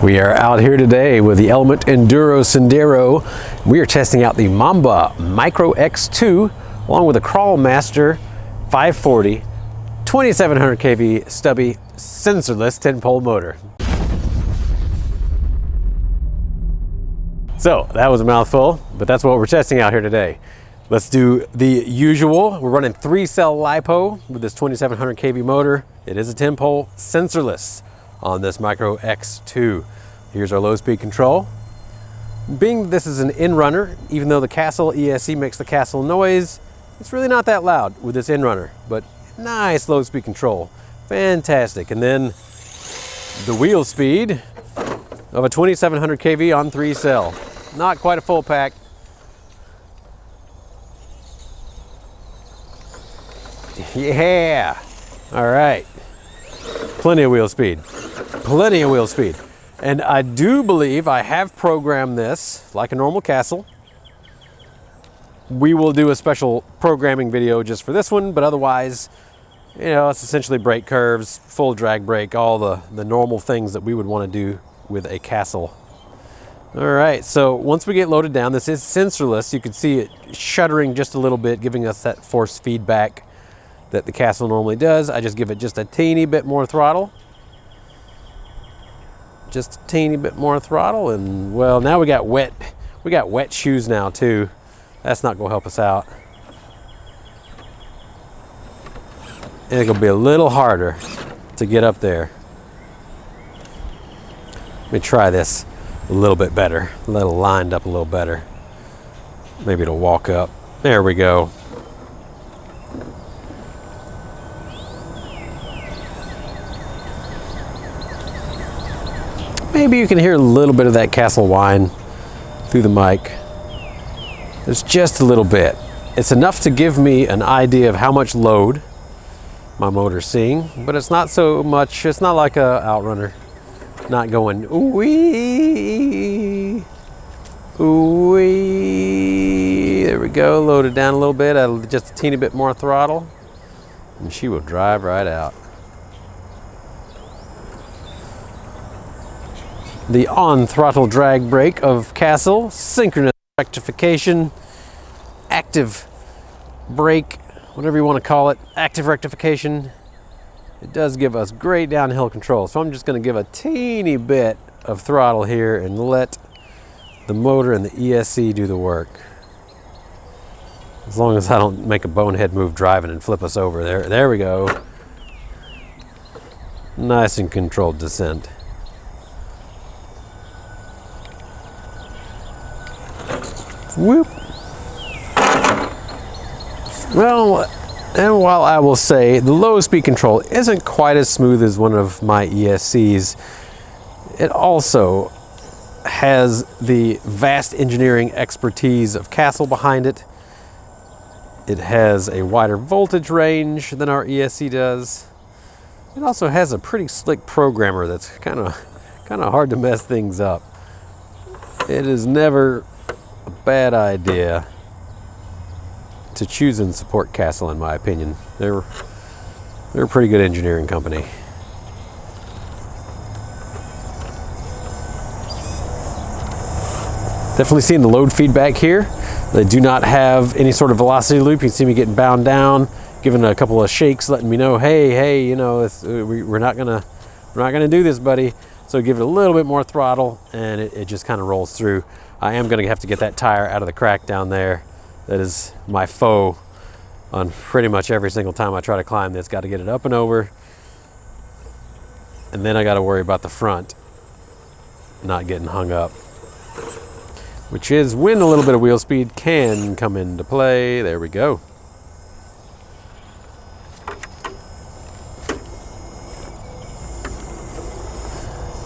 We are out here today with the Element Enduro Sendero. We are testing out the Mamba Micro X2 along with the CrawlMaster 540 2700 kV stubby sensorless 10-pole motor. So that was a mouthful, but that's what we're testing out here today. Let's do the usual. We're running 3-cell LiPo with this 2700 kV motor. It is a 10-pole sensorless on this Micro X2. Here's our low speed control. Being this is an in-runner, even though the Castle ESC makes the Castle noise, it's really not that loud with this in-runner, but nice low speed control. Fantastic. And then the wheel speed of a 2700 kV on 3-cell. Not quite a full pack. Yeah. All right. Plenty of wheel speed. Plenty of wheel speed. And I do believe I have programmed this like a normal Castle. We will do a special programming video just for this one, but otherwise, you know, it's essentially brake curves, full drag brake, all the normal things that we would want to do with a Castle. All right, so once we get loaded down, this is sensorless. You can see it shuddering just a little bit, giving us that force feedback that the Castle normally does. I just give it just a teeny bit more throttle. Just a teeny bit more throttle, and well, now we got wet shoes now too. That's not gonna help us out. It's gonna be a little harder to get up there. Let me try this a little bit better, a little lined up a little better. Maybe it'll walk up. There we go. Maybe you can hear a little bit of that Castle whine through the mic. There's just a little bit. It's enough to give me an idea of how much load my motor's seeing, but it's not so much, it's not like a outrunner. Not going ooh-wee, ooh-wee. There we go, load it down a little bit, add just a teeny bit more throttle, and she will drive right out. The on-throttle drag brake of Castle, synchronous rectification, active brake, whatever you want to call it, active rectification. It does give us great downhill control. So I'm just going to give a teeny bit of throttle here and let the motor and the ESC do the work. As long as I don't make a bonehead move driving and flip us over. There we go. Nice and controlled descent. Whoop. Well, and while I will say the low speed control isn't quite as smooth as one of my ESCs, it also has the vast engineering expertise of Castle behind it. It has a wider voltage range than our ESC does. It also has a pretty slick programmer that's kind of hard to mess things up. It is never a bad idea to choose and support Castle, in my opinion. They're a pretty good engineering company. Definitely seeing the load feedback here. They do not have any sort of velocity loop. You can see me getting bound down, giving a couple of shakes, letting me know, hey, you know, we're not gonna do this, buddy. So give it a little bit more throttle, and it just kind of rolls through. I am gonna have to get that tire out of the crack down there. That is my foe on pretty much every single time I try to climb this. Got to get it up and over. And then I got to worry about the front not getting hung up, which is when a little bit of wheel speed can come into play. There we go.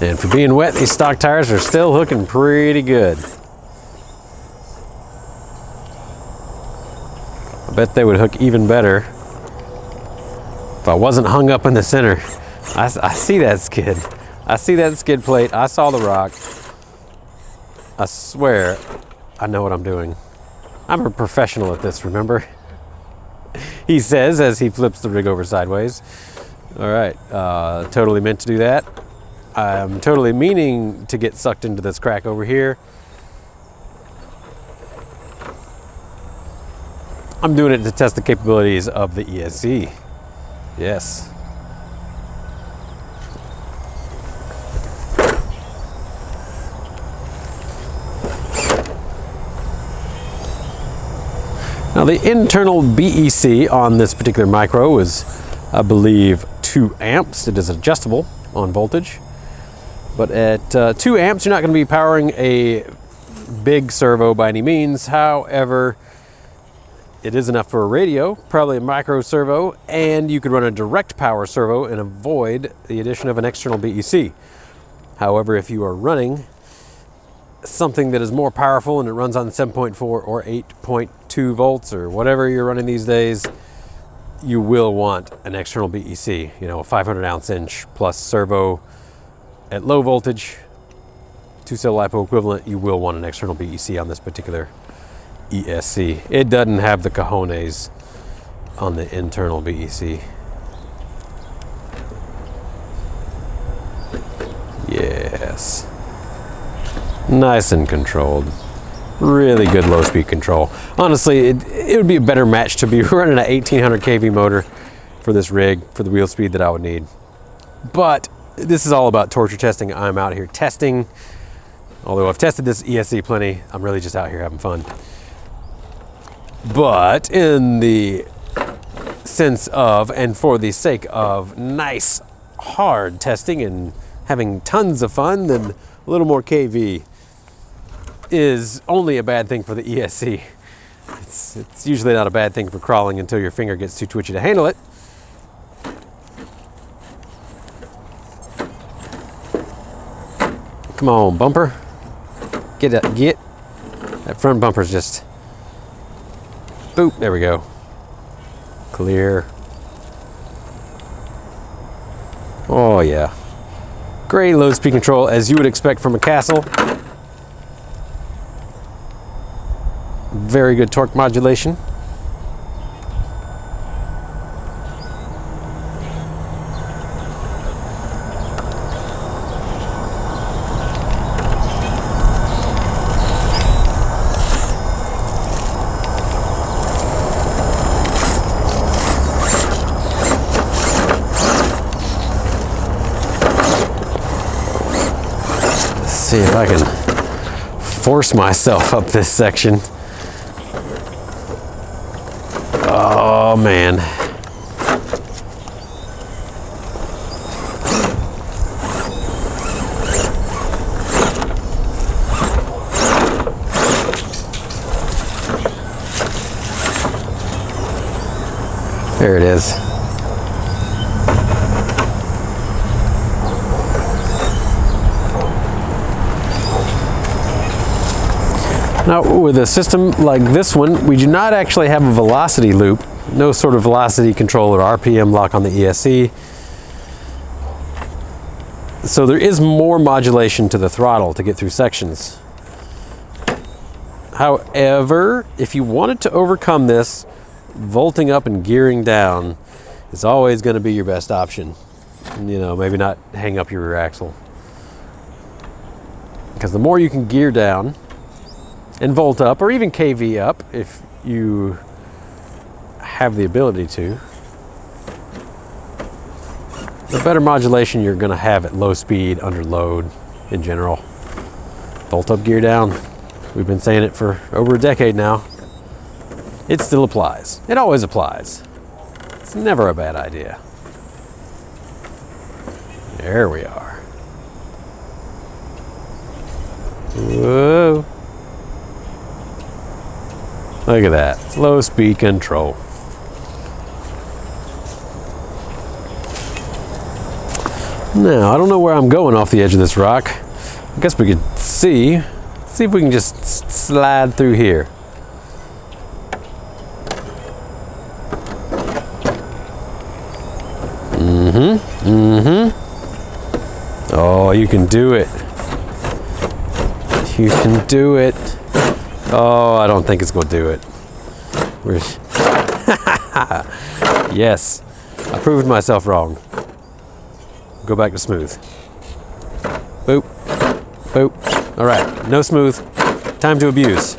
And for being wet, these stock tires are still hooking pretty good. I bet they would hook even better if I wasn't hung up in the center. I see that skid. I see that skid plate. I saw the rock. I swear I know what I'm doing. I'm a professional at this, remember? He says as he flips the rig over sideways. All right, totally meant to do that. I'm totally meaning to get sucked into this crack over here. I'm doing it to test the capabilities of the ESC. Yes. Now the internal BEC on this particular micro is, I believe, 2 amps. It is adjustable on voltage. But at 2 amps, you're not going to be powering a big servo by any means. However, it is enough for a radio, probably a micro servo, and you could run a direct power servo and avoid the addition of an external BEC. However, if you are running something that is more powerful and it runs on 7.4 or 8.2 volts or whatever you're running these days, you will want an external BEC, you know, a 500 ounce inch plus servo at low voltage, 2-cell LiPo equivalent. You will want an external BEC on this particular ESC. It doesn't have the cojones on the internal BEC. Yes. Nice and controlled. Really good low speed control. Honestly, it would be a better match to be running an 1800 kV motor for this rig, for the wheel speed that I would need. But this is all about torture testing. I'm out here testing. Although I've tested this ESC plenty, I'm really just out here having fun. But in the sense of, and for the sake of nice, hard testing and having tons of fun, then a little more kV is only a bad thing for the ESC. It's usually not a bad thing for crawling until your finger gets too twitchy to handle it. Come on, bumper. Get it, get. That front bumper's just, boop, there we go. Clear. Oh yeah. Great low speed control, as you would expect from a Castle. Very good torque modulation. Let's see if I can force myself up this section. Oh man. There it is. Now, with a system like this one, we do not actually have a velocity loop, no sort of velocity control or RPM lock on the ESC. So there is more modulation to the throttle to get through sections. However, if you wanted to overcome this, volting up and gearing down is always going to be your best option. You know, maybe not hang up your rear axle. Because the more you can gear down and volt up, or even kV up if you have the ability to, the better modulation you're going to have at low speed under load in general. Volt up, gear down. We've been saying it for over a decade now. It still applies. It always applies. It's never a bad idea. There we are. Whoa. Look at that. It's low speed control. Now, I don't know where I'm going off the edge of this rock. I guess we could see if we can just slide through here. Oh, you can do it. You can do it. Oh, I don't think it's going to do it. Yes, I proved myself wrong. Go back to smooth. Boop. Boop. All right, no smooth. Time to abuse.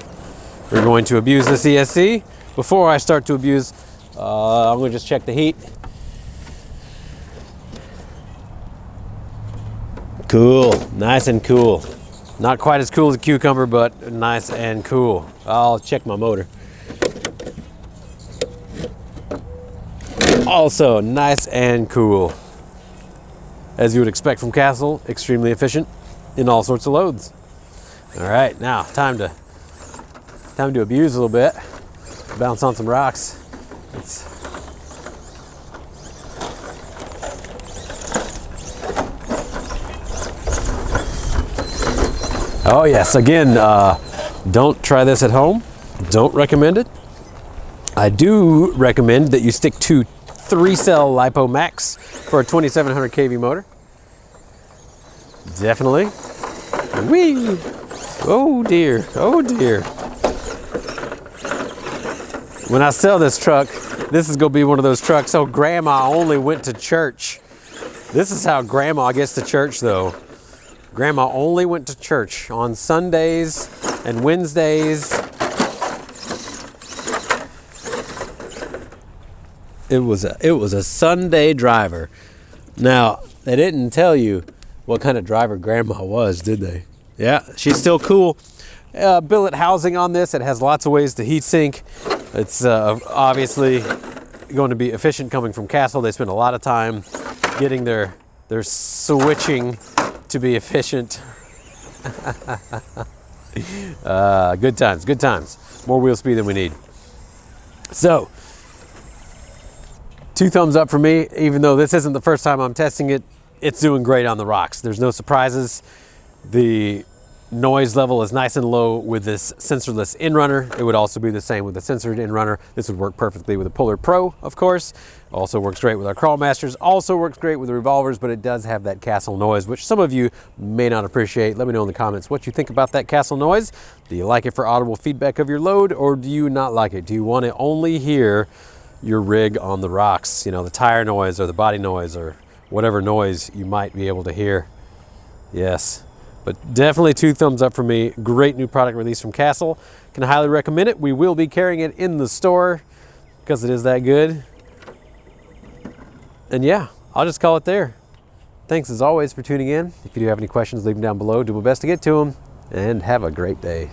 We're going to abuse this ESC. Before I start to abuse, I'm going to just check the heat. Cool, nice and cool. Not quite as cool as a cucumber, but nice and cool. I'll check my motor. Also nice and cool. As you would expect from Castle, extremely efficient in all sorts of loads. All right, now time to abuse a little bit. Bounce on some rocks. Oh yes, again, don't try this at home. Don't recommend it. I do recommend that you stick to 3-cell LiPo Max for a 2700 kV motor. Definitely. Whee! Oh dear, oh dear. When I sell this truck, this is gonna be one of those trucks, oh, Grandma only went to church. This is how Grandma gets to church though. Grandma only went to church on Sundays and Wednesdays. It was a Sunday driver. Now, they didn't tell you what kind of driver Grandma was, did they? Yeah, she's still cool. Billet housing on this. It has lots of ways to heat sink. It's obviously going to be efficient coming from Castle. They spend a lot of time getting their switching to be efficient. Good times, good times. More wheel speed than we need. So, 2 thumbs up for me. Even though this isn't the first time I'm testing it, it's doing great on the rocks. There's no surprises. The noise level is nice and low with this sensorless in-runner. It would also be the same with the censored in-runner. This would work perfectly with a Polar Pro, of course. Also works great with our CrawlMasters. Also works great with the revolvers, but it does have that Castle noise, which some of you may not appreciate. Let me know in the comments what you think about that Castle noise. Do you like it for audible feedback of your load, or do you not like it? Do you want to only hear your rig on the rocks? You know, the tire noise or the body noise or whatever noise you might be able to hear. Yes. But definitely 2 thumbs up for me. Great new product release from Castle. Can highly recommend it. We will be carrying it in the store because it is that good. And yeah, I'll just call it there. Thanks as always for tuning in. If you do have any questions, leave them down below. Do my best to get to them. And have a great day.